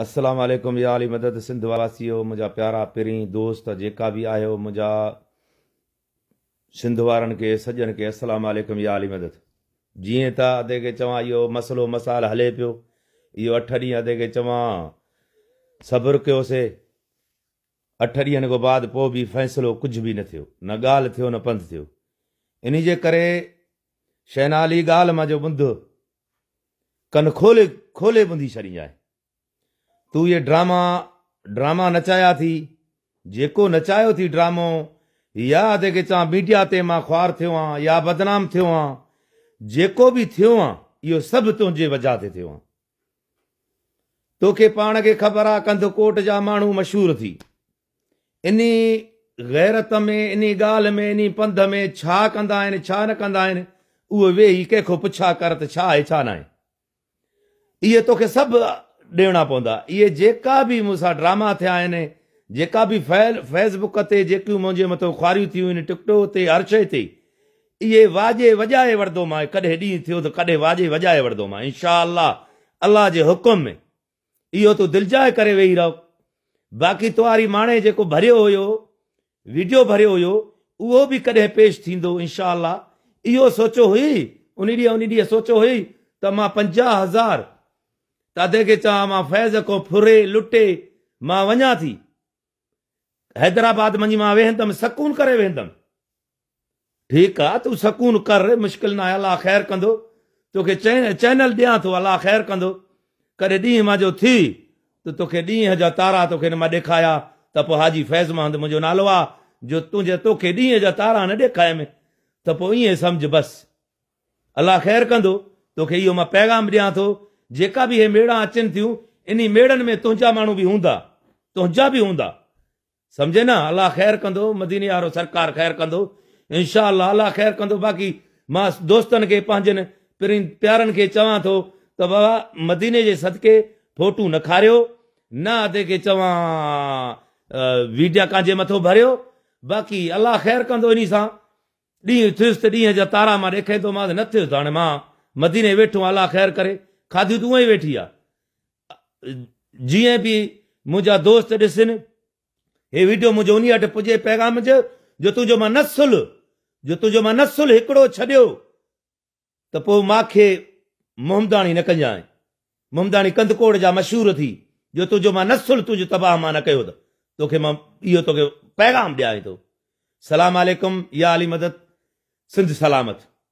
अस्सलाम वालेकुम या अली मदद सिंध वासियो मुंहिंजा प्यारा पहिरीं दोस्त जेका बि आहियो मुंहिंजा सिंध वारनि खे सॼनि खे अस्सलाम वालेकुम या अली मदद। जीअं त अदे खे चवां इहो मसइलो मसाल हले पियो, इहो 8 ॾींहं अदे खे चवां सब्र कयोसीं। 8 ॾींहंनि खां बाद पोइ बि फ़ैसिलो कुझु बि न थियो, न ॻाल्हि थियो न पंधु थियो। इन जे करे शहनाली ॻाल्हि मां जो ॿुध कन खोले खोले ॿुधी छॾींजांइ। तूं ये ड्रामा नचाया थी, जेको नचायो थी ड्रामो, या अदे खे चवां मीडिया ते मां ख्वार थियो आहियां या बदनाम थियो आहियां, जेको बि थियो आहे इहो सभु तुंहिंजे वजह ते थियो आहे। तोखे पाण खे ख़बर आहे कंदकोट जा माण्हू मशहूर थी इन गैरत में, इन ॻाल्हि में, इन पंध में छा कंदा आहिनि छा न कंदा आहिनि, उहो वेही कंहिंखो पुछा कर त छा आहे छा न आहे। इहे तोखे सभु ॾियणा पवंदा। इहे जेका बि मूंसां ड्रामा थिया आहिनि, जेका बि फेसबुक ते जेकियूं मुंहिंजे मथां ख्वारियूं थियूं आहिनि, टिकटॉक ते हर शइ ते, इहे वाजे वॼाए वठंदो मां। कॾहिं ॾींहुं थियो त कॾहिं वाजे वॼाए वठंदो मां इंशा अल्लाह जे हुकुम में। इहो तूं दिलजाए करे वेही रहो। बाक़ी तुआरी माणे जेको भरियो हुयो, वीडियो भरियो हुयो, उहो बि कॾहिं पेश थींदो इंशा अल्लाह। इहो सोचो हुई उन ॾींहुं सोचो हुई त मां 50,000 तदे खे चवां मां फैज़ को फुरे लुटे मां वञा थी हैदराबाद वञी मां वेहंदमि, सकून करे वेहंदमि। ठीकु आहे, तूं सकून कर, मुश्किल न आहे, अलाह ख़ैर कंदो। तोखे चैनल ॾियां थो, अलाह ख़ैर कंदो। कॾहिं ॾींहं मां जो थी त तोखे ॾींहं जा तारा तोखे मां ॾेखारिया त पोइ हाजी फैज़ महमद मुंहिंजो नालो आहे, जो तोखे ॾींहं जा तारा न ॾेखारियमि त पोइ ईअं सम्झ बसि अलाह ख़ैर कंदो। तोखे इहो मां पैगाम ॾियां थो। जेका बि हे मेड़ा अचनि थियूं, इन मेड़नि में तुंहिंजा माण्हू बि हूंदा, तुंहिंजा बि हूंदा, सम्झे न। अलाह ख़ैर कंदो, मदीने वारो सरकार ख़ैर कंदो इंशा अल्लाह ख़ैर कंदो। बाक़ी मां दोस्तनि खे, पंहिंजनि प्यारनि खे चवां थो त बाबा मदीने जे सदके फोटू न खारियो, न अदे खे चवां वीडिया कांजे मथो भरियो। बाक़ी अलाह ख़ैर कंदो। इन सां ॾींहुं थियुसि त ॾींहं जा तारा मां ॾेखारींदोमांसि, न थियुसि त हाणे मां मदीने वेठो, अलाह ख़ैर करे। खाधी तूं ई वेठी आहे। जीअं बि मुंहिंजा दोस्त ॾिसनि हे वीडियो मुंहिंजो उन वटि पुॼे पैगाम जो तुंहिंजो मां नसुल हिकिड़ो छॾियो त पोइ मूंखे मोहम्मदानी न कजांइ। मोहम्मदानी कंदकोट जा मशहूर थी, जो तुंहिंजो मां नसुल तुंहिंजो तबाह मां न कयो त तोखे मां इहो तोखे पैगाम ॾियां थो। सलाम अलैकुम या अली मदद, सिंध सलामत।